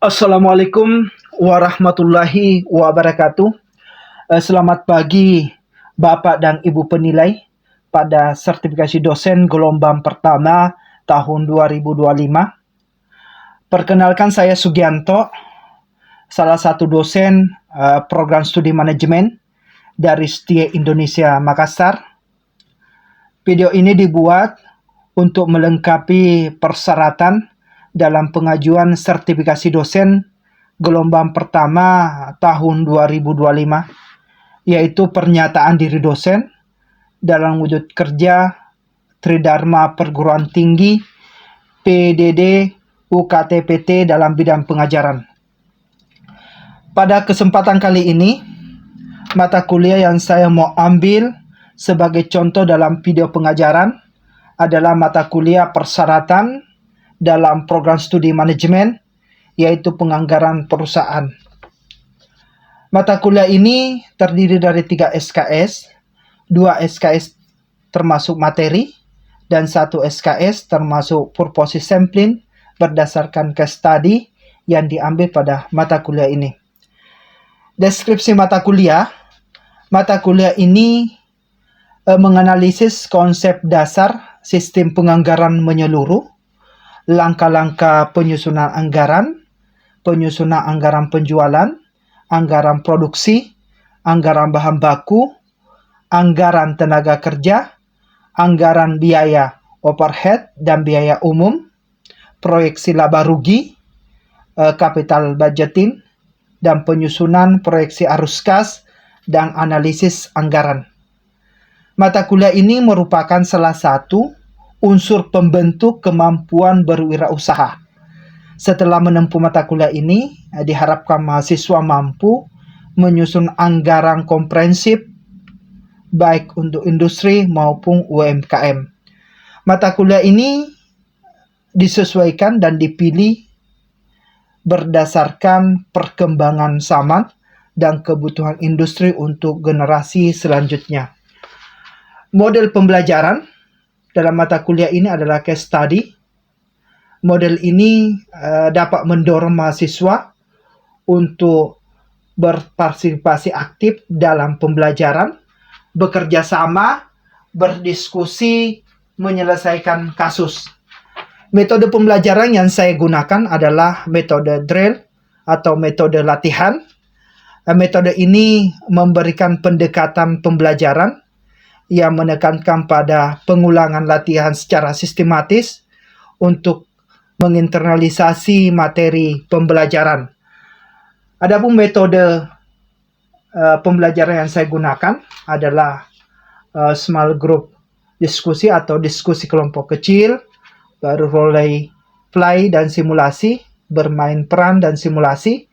Assalamualaikum warahmatullahi wabarakatuh. Selamat pagi Bapak dan Ibu penilai pada sertifikasi dosen gelombang pertama tahun 2025. Perkenalkan, saya Sugianto, salah satu dosen program studi manajemen dari STIE Indonesia Makassar. Video ini dibuat untuk melengkapi persyaratan dalam pengajuan sertifikasi dosen gelombang pertama tahun 2025, yaitu pernyataan diri dosen dalam wujud kerja Tridharma Perguruan Tinggi PDD UKT-PT dalam bidang pengajaran. Pada kesempatan kali ini, mata kuliah yang saya mau ambil sebagai contoh dalam video pengajaran adalah mata kuliah persyaratan dalam program studi manajemen, yaitu penganggaran perusahaan. Mata kuliah ini terdiri dari 3 SKS, 2 SKS termasuk materi, dan 1 SKS termasuk purpose sampling berdasarkan case study yang diambil pada mata kuliah ini. Deskripsi mata kuliah ini menganalisis konsep dasar sistem penganggaran menyeluruh, langkah-langkah penyusunan anggaran penjualan, anggaran produksi, anggaran bahan baku, anggaran tenaga kerja, anggaran biaya overhead dan biaya umum, proyeksi laba rugi, capital budgeting, dan penyusunan proyeksi arus kas dan analisis anggaran. Mata kuliah ini merupakan salah satu unsur pembentuk kemampuan berwirausaha. Setelah menempuh mata kuliah ini, diharapkan mahasiswa mampu menyusun anggaran komprehensif baik untuk industri maupun UMKM. Mata kuliah ini disesuaikan dan dipilih berdasarkan perkembangan zaman dan kebutuhan industri untuk generasi selanjutnya. Model pembelajaran dalam mata kuliah ini adalah case study. Model ini dapat mendorong mahasiswa untuk berpartisipasi aktif dalam pembelajaran, bekerja sama, berdiskusi, menyelesaikan kasus. Metode pembelajaran yang saya gunakan adalah metode drill atau metode latihan. Metode ini memberikan pendekatan pembelajaran yang menekankan pada pengulangan latihan secara sistematis untuk menginternalisasi materi pembelajaran. Adapun metode pembelajaran yang saya gunakan adalah small group diskusi atau diskusi kelompok kecil, baru role play dan simulasi, bermain peran dan simulasi,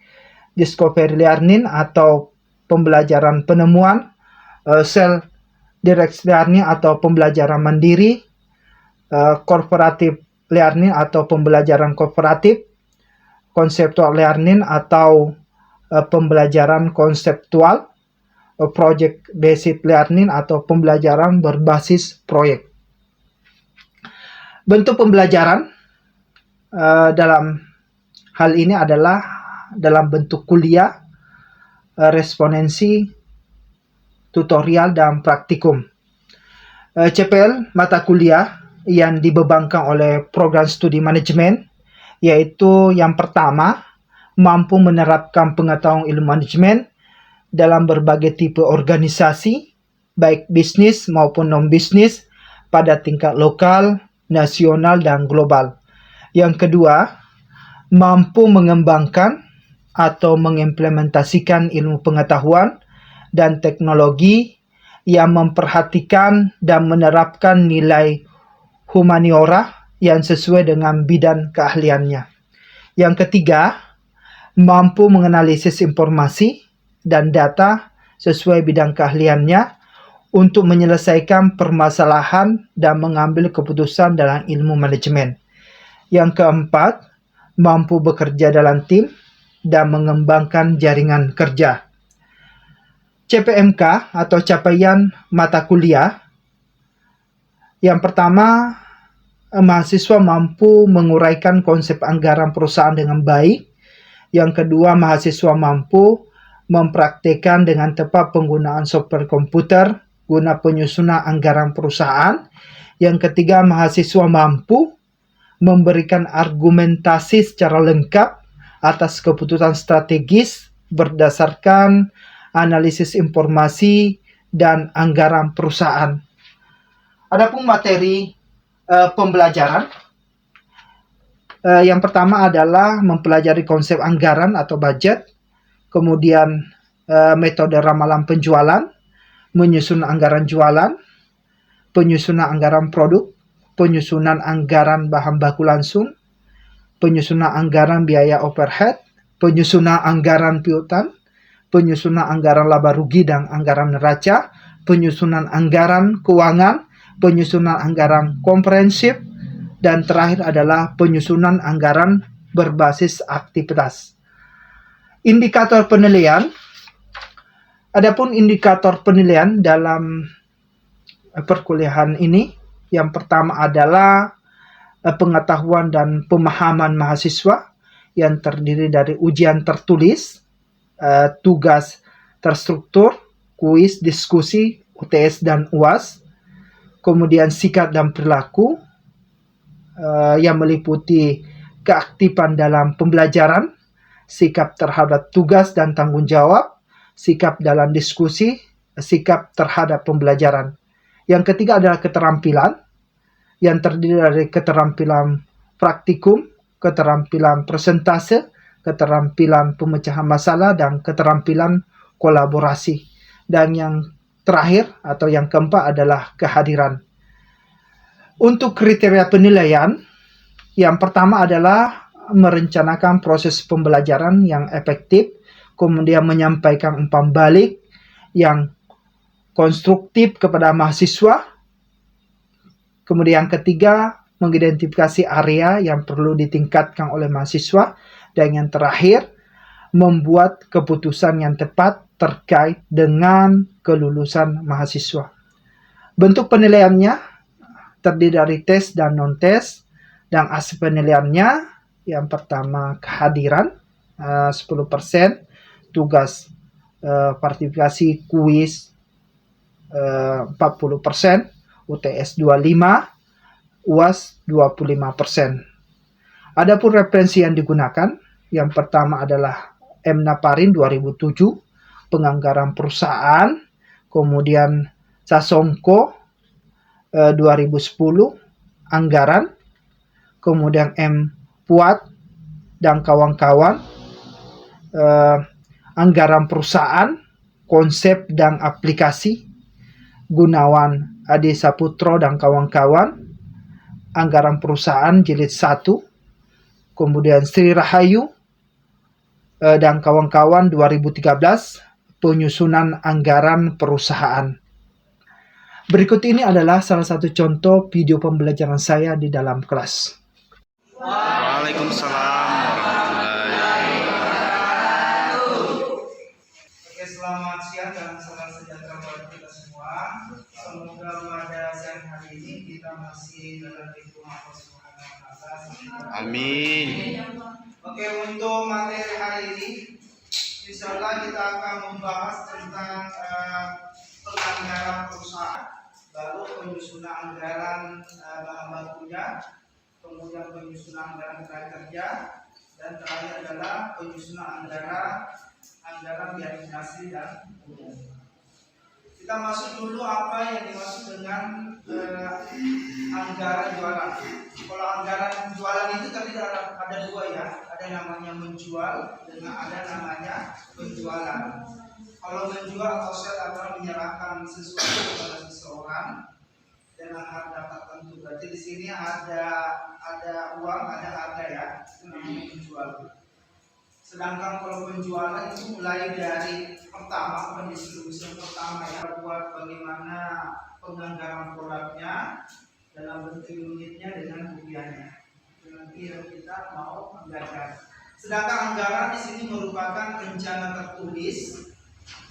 discovery learning atau pembelajaran penemuan, self-directed learning atau pembelajaran mandiri, cooperative learning atau pembelajaran kooperatif, conceptual learning atau pembelajaran konseptual, project based learning atau pembelajaran berbasis proyek. Bentuk pembelajaran dalam hal ini adalah dalam bentuk kuliah, respondensi, tutorial, dan praktikum. CPL mata kuliah yang dibebankan oleh program studi manajemen, yaitu yang pertama, mampu menerapkan pengetahuan ilmu manajemen dalam berbagai tipe organisasi, baik bisnis maupun non-bisnis, pada tingkat lokal, nasional, dan global. Yang kedua, mampu mengembangkan atau mengimplementasikan ilmu pengetahuan dan teknologi yang memperhatikan dan menerapkan nilai humaniora yang sesuai dengan bidang keahliannya. Yang ketiga, mampu menganalisis informasi dan data sesuai bidang keahliannya untuk menyelesaikan permasalahan dan mengambil keputusan dalam ilmu manajemen. Yang keempat, mampu bekerja dalam tim dan mengembangkan jaringan kerja. CPMK atau capaian mata kuliah. Yang pertama, mahasiswa mampu menguraikan konsep anggaran perusahaan dengan baik Yang kedua, mahasiswa mampu mempraktikkan dengan tepat penggunaan software komputer guna penyusunan anggaran perusahaan. Yang ketiga, mahasiswa mampu memberikan argumentasi secara lengkap atas keputusan strategis berdasarkan analisis informasi dan anggaran perusahaan. Adapun materi pembelajaran, yang pertama adalah mempelajari konsep anggaran atau budget, kemudian metode ramalan penjualan, menyusun anggaran jualan, penyusunan anggaran produk, penyusunan anggaran bahan baku langsung, penyusunan anggaran biaya overhead, penyusunan anggaran piutang, penyusunan anggaran laba rugi dan anggaran neraca, penyusunan anggaran keuangan, penyusunan anggaran komprehensif, dan terakhir adalah penyusunan anggaran berbasis aktivitas. Indikator penilaian. Adapun indikator penilaian dalam perkuliahan ini, yang pertama adalah pengetahuan dan pemahaman mahasiswa yang terdiri dari ujian tertulis, tugas terstruktur, kuis, diskusi, UTS dan UAS, kemudian sikap dan perilaku yang meliputi keaktifan dalam pembelajaran, sikap terhadap tugas dan tanggung jawab, sikap dalam diskusi, sikap terhadap pembelajaran. Yang ketiga adalah keterampilan, yang terdiri dari keterampilan praktikum, keterampilan presentase, keterampilan pemecahan masalah, dan keterampilan kolaborasi. Dan yang terakhir atau yang keempat adalah kehadiran. Untuk kriteria penilaian, yang pertama adalah merencanakan proses pembelajaran yang efektif, kemudian menyampaikan umpan balik yang konstruktif kepada mahasiswa. Kemudian yang ketiga, mengidentifikasi area yang perlu ditingkatkan oleh mahasiswa. Dan yang terakhir, membuat keputusan yang tepat terkait dengan kelulusan mahasiswa. Bentuk penilaiannya terdiri dari tes dan non-tes, dan aspek penilaiannya yang pertama kehadiran 10%, tugas partisipasi kuis 40%, UTS 25%, UAS 25%. Adapun referensi yang digunakan, yang pertama adalah M. Naparin 2007, penganggaran perusahaan, kemudian Sasongko 2010, anggaran, kemudian M. Puat dan kawan-kawan, anggaran perusahaan, konsep dan aplikasi, Gunawan Adi Saputro dan kawan-kawan, anggaran perusahaan jilid 1, kemudian Sri Rahayu dan kawan-kawan 2013, penyusunan anggaran perusahaan. Berikut ini adalah salah satu contoh video pembelajaran saya di dalam kelas. Waalaikumsalam warahmatullahi wabarakatuh. Oke, selamat siang dan salam sejahtera buat kita semua. Semoga pada siang hari ini kita masih dalam lindungan Allah Subhanahu wa Ta'ala. Amin. Oke, untuk materi hari ini, insya Allah kita akan membahas tentang penganggaran perusahaan, lalu penyusunan anggaran bahan bakunya, kemudian penyusunan anggaran tenaga kerja, dan terakhir adalah penyusunan anggaran biaya dinasti dan umum. Kita masuk dulu apa yang dimaksud dengan anggaran jualan. Kalau anggaran jualan itu terdiri ada dua ya, ada namanya menjual dengan ada namanya penjualan. Kalau menjual atau sell adalah menyerahkan sesuatu kepada seseorang dengan harga tertentu. Berarti di sini ada uang, ada harga ya, itu namanya menjual. Sedangkan kalau penjualan itu mulai dari pertama, pendistribusian pertama ya, buat bagaimana penganggaran produknya dalam bentuk unitnya dengan rupiahnya. Nanti kita mau anggarkan. Sedangkan anggaran di sini merupakan rencana tertulis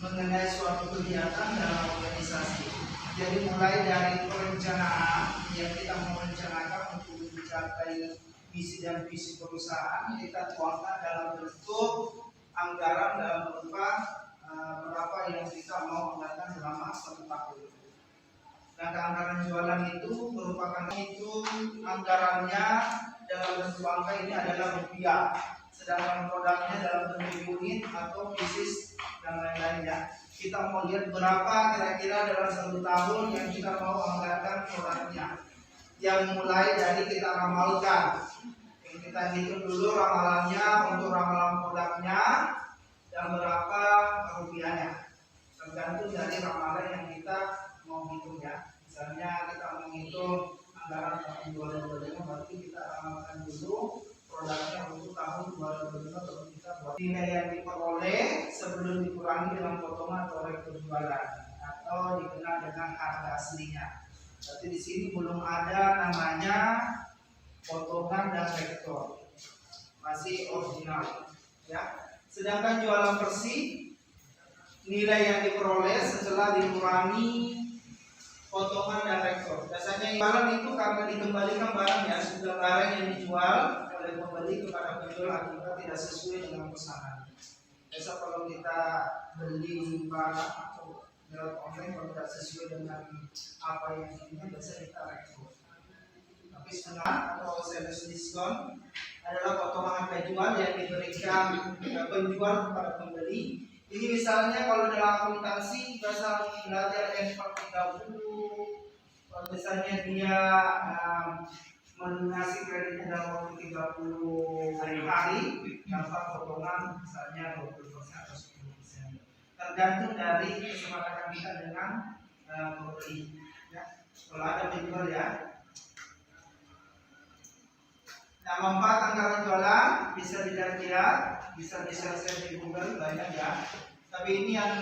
mengenai suatu kegiatan dalam organisasi. Jadi mulai dari perencanaan yang kita merencanakan untuk mencapai visi dan visi perusahaan kita tuangkan dalam bentuk anggaran dalam berupa berapa yang kita mau anggarkan selama 1 tahun. Nah, anggaran jualan itu merupakan anggarannya dalam bentuk angka ini adalah rupiah, sedangkan produknya dalam bentuk unit atau pieces dan lain-lainnya. Kita mau lihat berapa kira-kira dalam 1 tahun yang kita mau anggarkan produknya. Yang mulai dari kita ramalkan, yang kita hitung dulu ramalannya untuk ramalan produknya dan berapa rupiahnya, tergantung dari ramalan yang kita mau hitung ya. Misalnya kita menghitung anggaran tahun 2025, berarti kita ramalkan dulu produknya untuk tahun 2025, baru kita buat nilai yang diperoleh sebelum dikurangi dengan potongan atau rekor jualan atau dikenal dengan harga aslinya. Berarti di sini belum ada namanya potongan dan rektor, masih original ya. Sedangkan jualan bersih, nilai yang diperoleh setelah dikurangi potongan dan rektor. Biasanya jualan itu karena dikembalikan barangnya, sudah barang yang dijual oleh pembeli kepada penjual akibat tidak sesuai dengan pesanan. Biasa kalau kita beli barang atau lewat online kalau tidak sesuai dengan apa yang diinginkan, biasa kita rekor. Tapi sebenarnya atau sales diskon adalah potongan harga jual yang diberikan penjual kepada pembeli. Ini misalnya kalau dalam akuntansi biasa belajar N/30, kalau misalnya dia mengasih kreditnya dalam waktu 30 hari, dapat potongan misalnya 20% atau 10%. Tergantung dari kesepakatan kita dengan pembeli. Ya. Kalau ada penjual ya. Nah, manfaat anggaran jualan bisa dilihat, bisa di-share di Google banyak ya. Tapi ini yang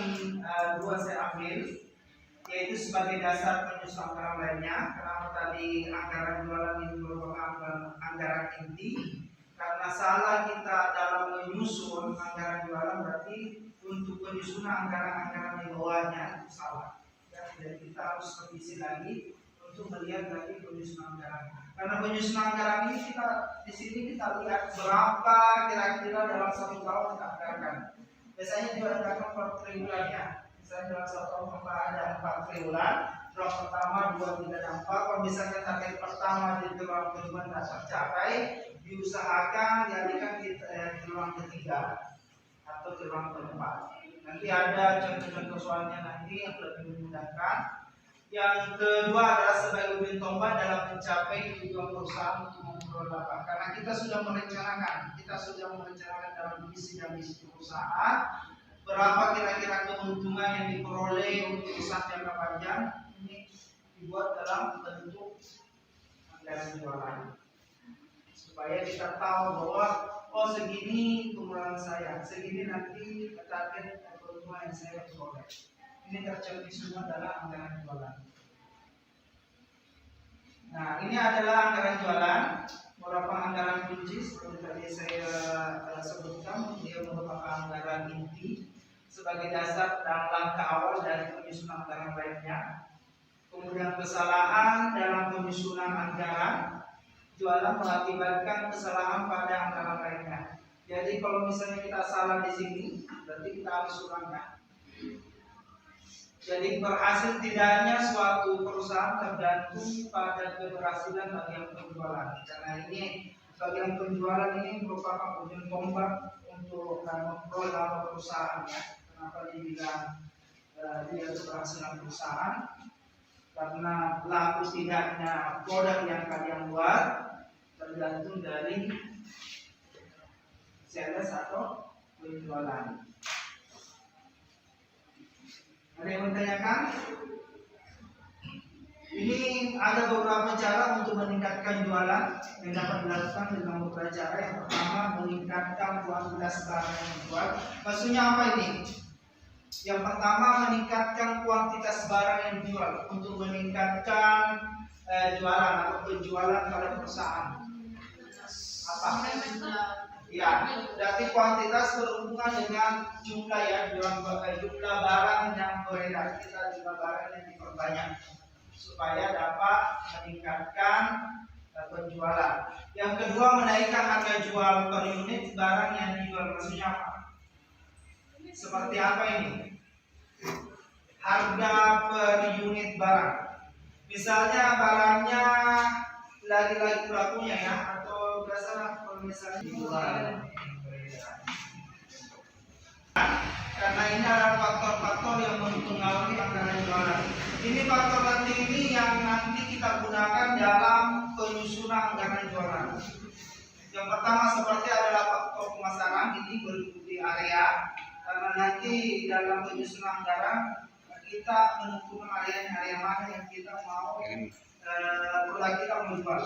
dua saya ambil, yaitu sebagai dasar penyusun anggaran lainnya. Kenapa tadi anggaran jualan ini merupakan anggaran inti? Karena salah kita dalam menyusun anggaran jualan berarti untuk penyusunan anggaran-anggaran di bawahnya itu salah. Ya, jadi kita harus revisi lagi untuk melihat lagi penyusunan anggaran. Karena penyusunan anggaran ini kita di sini kita lihat berapa kira-kira dalam 1 tahun kita anggarkan. Biasanya juga anggarkan per triwulan ya. Misalnya dalam 1 tahun ada 4 triwulan. Triwulan pertama, 2, 3, dan 4. Kalau misalnya target pertama di triwulan kedua tidak tercapai, diusahakan dialihkan di triwulan ketiga atau triwulan keempat. Nanti ada contoh-contoh soalnya nanti yang lebih memudahkan. Yang kedua adalah sebagai ujung tombak dalam mencapai tujuan perusahaan untuk memperoleh laba. Karena kita sudah merencanakan dalam visi dan misi perusahaan berapa kira-kira keuntungan yang diperoleh untuk usaha jangka panjang, ini dibuat dalam bentuk anggaran jualan supaya kita tahu bahwa oh segini keuntungan saya, segini nanti target keuntungan yang saya peroleh. Ini tercermin semua dalam anggaran jualan. Nah, ini adalah anggaran jualan, merupakan anggaran kunci seperti tadi saya sebutkan. Dia merupakan anggaran inti sebagai dasar dan langkah awal dari penyusunan anggaran lainnya. Kemudian kesalahan dalam penyusunan anggaran jualan mengakibatkan kesalahan pada anggaran lainnya. Jadi kalau misalnya kita salah di sini, berarti kita harus ulangkan. Jadi berhasil tidaknya suatu perusahaan tergantung pada keberhasilan bagian penjualan. Karena ini bagian penjualan ini merupakan ujung tombak untuk memperoleh laba perusahaan ya. Kenapa dibilang dia keberhasilan perusahaan? Karena laku tidaknya produk yang kalian buat tergantung dari sales atau penjualan. Ada yang menanyakan? Ini ada beberapa cara untuk meningkatkan jualan yang dapat dilakukan dengan beberapa cara. Yang pertama, meningkatkan kuantitas barang yang dijual. Maksudnya apa ini? Yang pertama, meningkatkan kuantitas barang yang dijual untuk meningkatkan jualan atau penjualan pada perusahaan. Apa? Ya, berarti kuantitas berhubungan dengan jumlah ya, jumlah barang yang beredar. Kita jumlah barang yang diperbanyak supaya dapat meningkatkan penjualan. Yang kedua, menaikkan harga jual per unit barang yang dijual. Maksudnya apa? Seperti apa ini? Harga per unit barang. Misalnya barangnya lagi-lagi pelakunya ya, atau biasa kalau misalnya dijual. Karena ini adalah faktor-faktor yang mempengaruhi anggaran jualan. Ini faktor nanti ini yang nanti kita gunakan dalam penyusunan anggaran jualan. Yang pertama seperti adalah faktor pemasaran, ini berikuti area. Karena nanti dalam penyusunan anggaran kita menentukan area mana yang kita mau produk kita menjual.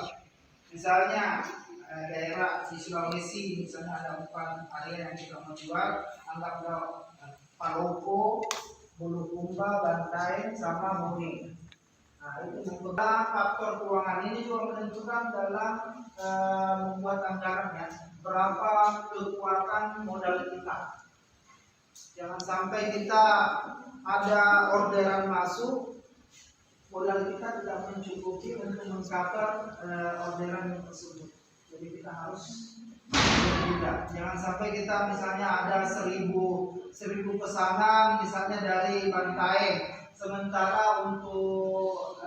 Misalnya daerah di Sulawesi, misalnya ada 4 area yang kita mau jual, anggaplah Palopo, Bulukumba, Bantaeng, sama Muni. Nah, itu membuat faktor keuangan ini juga menentukan dalam membuat anggaran ya, berapa kekuatan modal kita. Jangan sampai kita ada orderan masuk, modal kita tidak mencukupi untuk mengcover orderan tersebut. Jadi kita harus berbeda. Jangan sampai kita misalnya ada 1000 pesanan misalnya dari Bantaeng, sementara untuk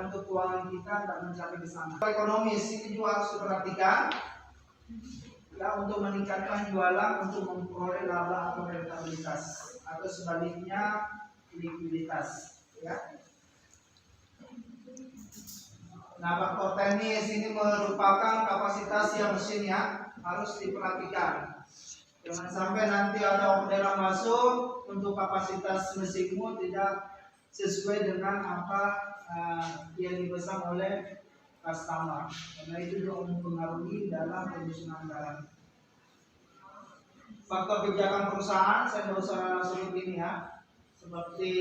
untuk keuangan kita tidak mencapai di sana. Ekonomis ini juga harus diperhatikan ya, untuk meningkatkan jualan, untuk memperoleh laba atau rentabilitas, atau sebaliknya likuiditas ya. Nah, faktor teknis ini merupakan kapasitas yang mesin ya, harus diperhatikan. Jangan sampai nanti ada orderan masuk untuk kapasitas mesinmu tidak sesuai dengan apa yang dipesan oleh customer. Karena itu juga mempengaruhi dalam penyusunan anggaran. Faktor kebijakan perusahaan, saya tidak usah sebut ini ya. Seperti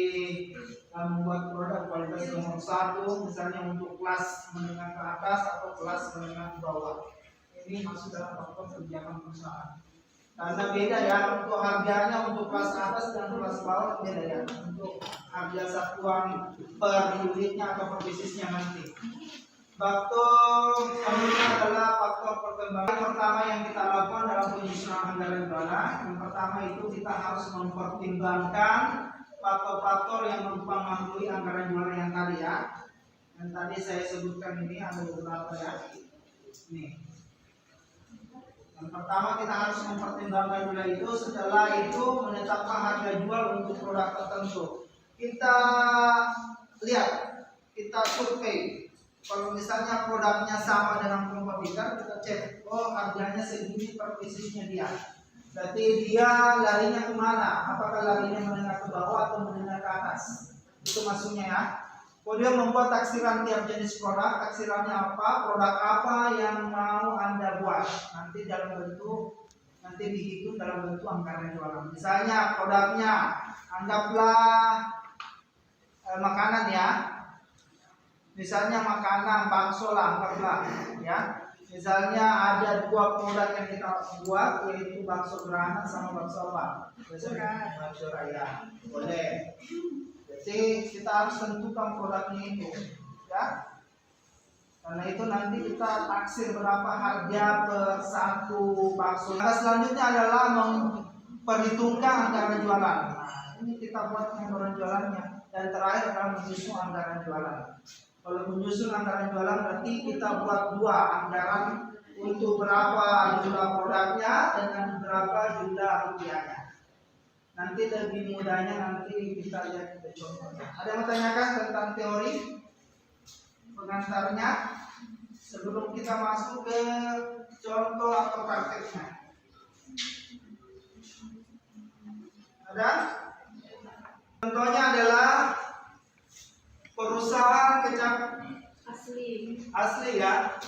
membuat produk kualitas nomor 1, misalnya untuk kelas menengah ke atas atau kelas menengah ke bawah. Ini masuk dalam faktor kebijakan perusahaan. Karena beda ya, untuk harganya untuk kelas atas dan kelas bawah beda ya. Untuk harga satuan per unitnya atau per bisnisnya nanti. Faktor selanjutnya adalah faktor perkembangan. Pertama yang kita lakukan dalam penyusunan anggaran jualan, yang pertama itu kita harus mempertimbangkan faktor-faktor yang mempengaruhi anggaran jualan yang tadi ya. Yang tadi saya sebutkan ini ada beberapa ya. Nih. Yang pertama kita harus mempertimbangkan dulu itu, setelah itu menetapkan harga jual untuk produk tertentu. Kita lihat, kita survei. Kalau misalnya produknya sama dengan kompetitor, kita cek, oh harganya segini per bisnisnya dia. Berarti dia larinya kemana? Apakah larinya menengah ke bawah atau menengah ke atas? Itu maksudnya ya. Kemudian membuat taksiran tiap jenis produk, taksirannya apa, produk apa yang mau Anda buat. Nanti dalam bentuk, nanti dihitung dalam bentuk anggaran jualan. Misalnya produknya, anggaplah makanan ya. Misalnya makanan, bakso lah, anggaplah ya. Misalnya ada 2 produk yang kita buat, yaitu bakso beranak sama bakso apa? Bakso raya. Boleh. Jadi kita harus tentukan produknya itu, ya. Karena itu nanti kita taksir berapa harga per 1 bakso. Nah, selanjutnya adalah memperhitungkan anggaran jualan. Nah, ini kita buat anggaran jualannya. Dan terakhir adalah menyusun anggaran jualan. Kalau menyusun anggaran jualan berarti kita buat 2 anggaran untuk berapa jumlah produknya dengan berapa jumlah rupiahnya. Nanti lebih mudahnya nanti kita lihat ke contohnya. Ada yang bertanyakan tentang teori pengantarnya sebelum kita masuk ke contoh atau prakteknya? Ada? Contohnya adalah perusahaan kecap asli ya,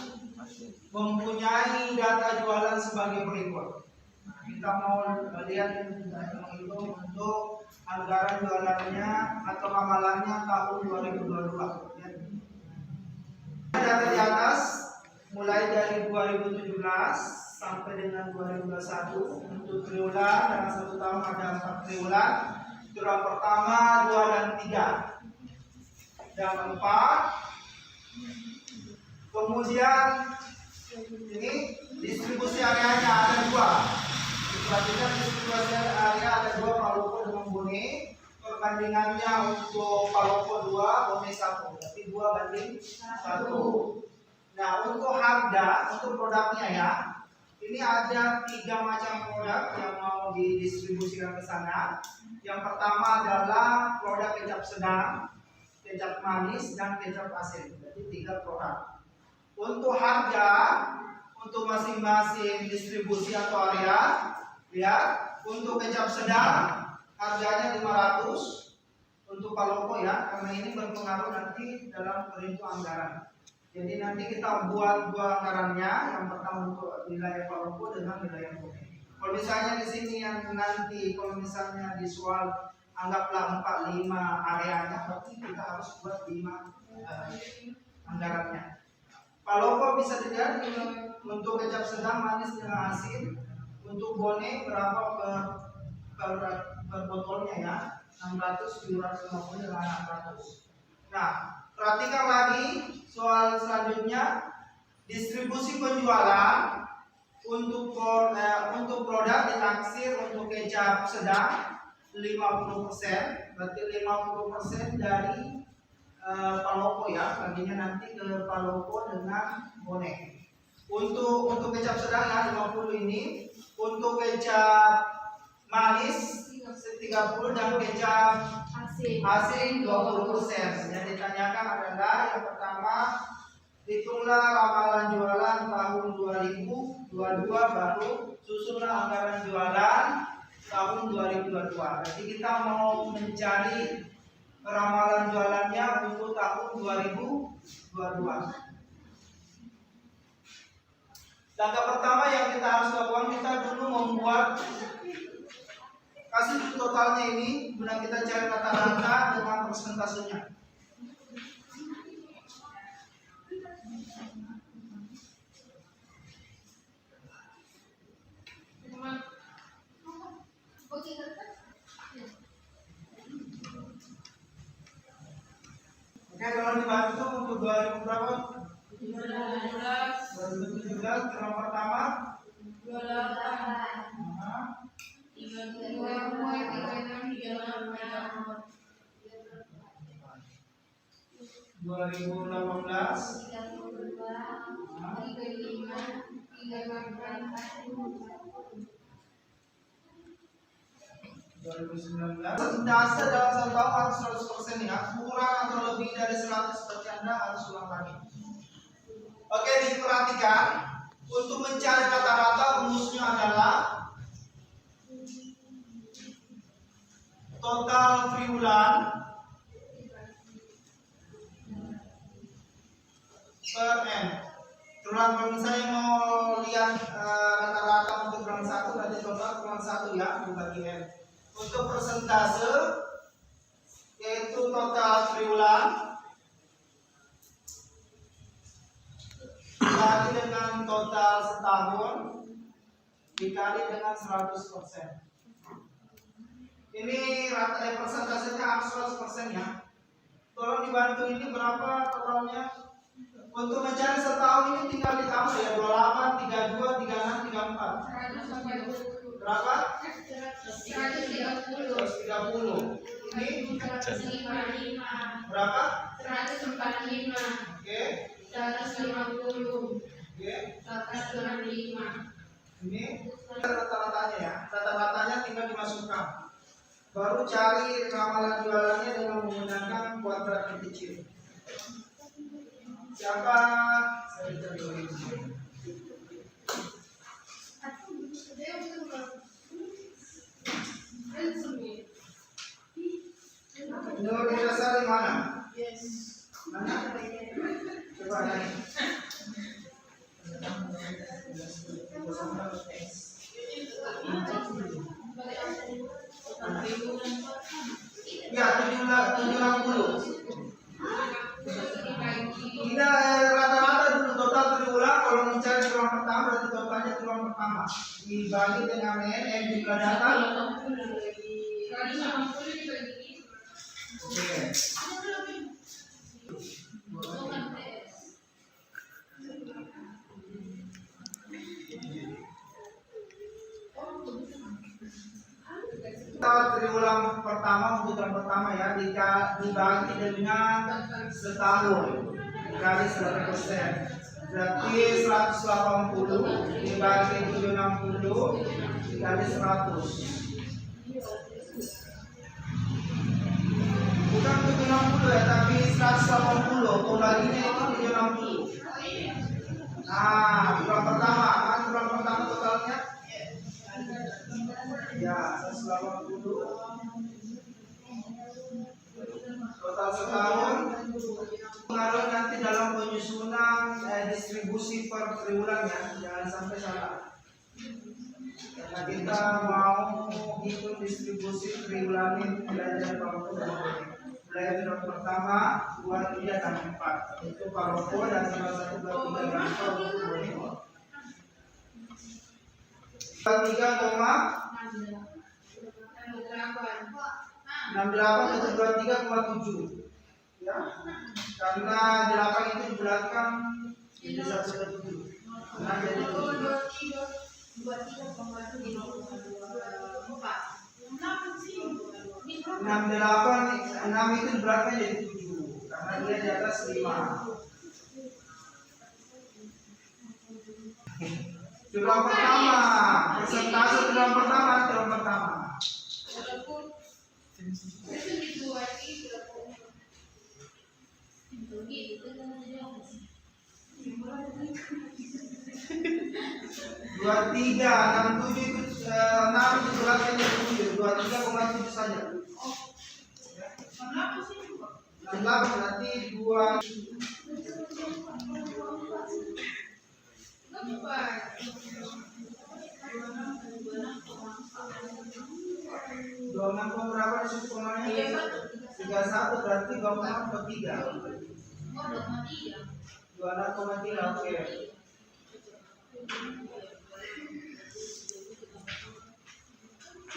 mempunyai data jualan sebagai berikut. Nah, kita mau lihat menghitung untuk anggaran jualannya atau amalannya tahun 2022 ya. Data di atas mulai dari 2017 sampai dengan 2021 untuk triwulan, dalam 1 tahun ada 4 triwulan. Triwulan pertama, 2 dan 3. Dan 4 Kemudian ini distribusi areanya ada dua. Perhatikan distribusi area ada dua, Palopo dengan Bone. Perbandingannya untuk Palopo 2, Bone 1. Berarti 2 banding 1. Nah, untuk harga, untuk produknya ya, ini ada 3 macam produk yang mau didistribusikan ke sana. Yang pertama adalah produk kecap sedang, kecap manis, dan kecap asin. Jadi 3 produk. Untuk harga, untuk masing-masing distribusi atau area, ya, untuk kecap sedang harganya 500 untuk Palopo ya, karena ini berpengaruh nanti dalam perhitungan anggaran. Jadi nanti kita buat dua anggarannya, yang pertama untuk wilayah Palopo dengan wilayah Bone. Kalau misalnya di sini yang nanti, kalau misalnya di soal anggaplah 4-5 areanya, berarti kita harus buat 5 anggarannya. Palopo bisa dilihat untuk kecap sedang, manis dengan asin. Untuk Bone berapa per botolnya ya? 600, 750 dengan 600. Nah, perhatikan lagi soal selanjutnya, distribusi penjualan untuk produk ditaksir untuk kecap sedang 50%, berarti 50% dari Palopo ya, baginya nanti ke Palopo dengan Bone. Untuk kecap sedang ya 50 ini, untuk kecap manis 30 dan kecap asin 20%. Yang ditanyakan adalah yang pertama, hitunglah ramalan jualan tahun 2022 baru susunlah anggaran jualan tahun 2022. Jadi kita mau mencari ramalan jualannya untuk tahun 2022. Langkah pertama yang kita harus lakukan, kita dulu membuat, kasih dulu totalnya ini, kemudian kita cari rata-rata dengan persentasenya. Oke, kalau dibantu untuk 2000 berapa? 2017 term pertama 28 Persentase dalam satu tahun harus 100% ya, kurang atau lebih dari 100 seperti Anda harus ulang lagi. Oke, diperhatikan untuk mencari rata-rata rumusnya adalah total triwulan per M. Triwulan, kalau misalnya mau lihat rata-rata untuk triwulan 1 berarti total triwulan 1 ya dibagi M. Untuk persentase yaitu total triwulan dikali dengan total setahun dikali dengan 100%. Ini rata persentasenya harus 100% ya. Tolong dibantu, ini berapa totalnya? Untuk mencari setahun ini tinggal ditambah ya, 28, 32, 36, 34. Berapa? 130. Ini berapa? 145. Oke. 150. Oke. 125. Ini rata-ratanya ya. Rata-ratanya tinggal dimasukkan. Baru cari ramalan jualannya dengan menggunakan kuadrat yang kecil. Siapa? Saya cari dulu. Menurut dasar di mana? Mana? Coba nanya. Ya, 760. Kita rata-rata dulu total triwulan. Kalau mencari triwulan pertama berarti totalnya triwulan pertama dibagi dengan N jumlah data. Oke. kita triwulan pertama untuk yang pertama ya, dibagi dengan setahun dikali 100%, berarti 180 dibagi 760 dikali 100. Bukan 760 ya, tapi 180 pembaginya itu 760. Nah, bulan pertama, kan bulan pertama totalnya ya 180 total setahun. Pengaruh nanti dalam penyusunan distribusi per triwulan ya, jangan sampai salah. Karena kita mau hitung distribusi triwulan ini belajar Paroko dan mulai triwulan pertama 2, 3, dan 4 itu Paroko dan salah satu 2, 3 dan 4 itu Boneko. 68 itu 23,7 ya, karena 8 itu di belakang jadi 1,7 nah jadi 6 itu di belakang jadi 7 karena dia di atas 5. Triwulan pertama, persentase triwulan pertama. Dua tiga, 67 itu 6 itu belakangnya 7, 23,7 saja. 68 berarti 2 26 berapa di situ komanya? 31 berarti 26,3. 26,3 oke.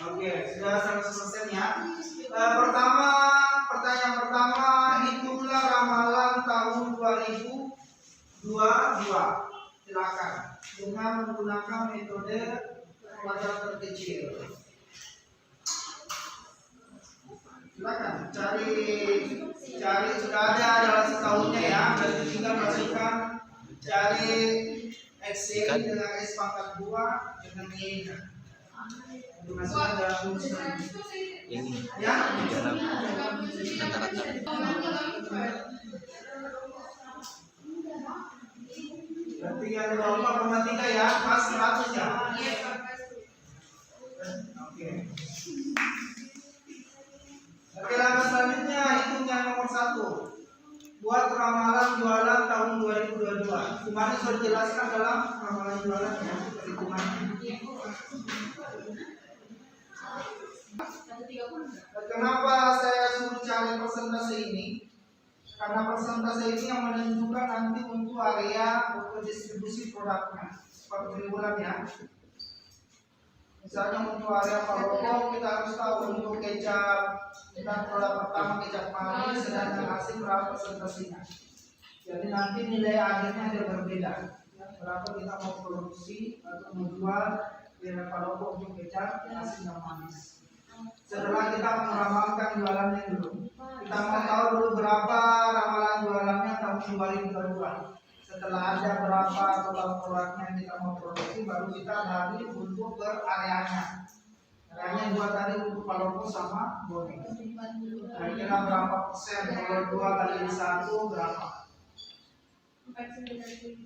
Oke, sudah 100% ya. Pertanyaan pertama, hitunglah ramalan tahun 2022. Silakan dengan menggunakan metode kuadrat terkecil. Silakan cari sudah ada dalam setahunnya ya. Berarti tinggal masukkan cari X dengan S pangkat 2 dengan Y nya. Dimasukkan dalam rumusnya. Ini Ya. Berarti yang 24,3 ya, pas 100 ya. Oke. Oke, langkah selanjutnya hitung yang nomor 1. Buat ramalan jualan tahun 2022. Kemarin sudah dijelaskan dalam ramalan jualan ya, perhitungannya. Kenapa saya suruh cari persentase ini? Karena persentase ini yang menentukan nanti untuk area untuk distribusi produknya per triwulan ya. Misalnya untuk area Paroko kita harus tahu untuk kecap kita produk pertama kecap manis sedangkan asin berapa persentasenya. Jadi nanti nilai akhirnya ada berbeda. Berapa kita mau produksi atau menjual di area Paroko untuk kecap asin dan manis. Setelah kita meramalkan jualannya dulu, kita mau tahu dulu berapa ramalan jualannya tahun 2022. Setelah ada berapa total produknya yang kita mau produksi, baru kita bagi untuk per areanya. Areanya dua tadi untuk Paroko sama Boneko. Kira-kira berapa persen? Kalau 2 kali 1 berapa? 4,9.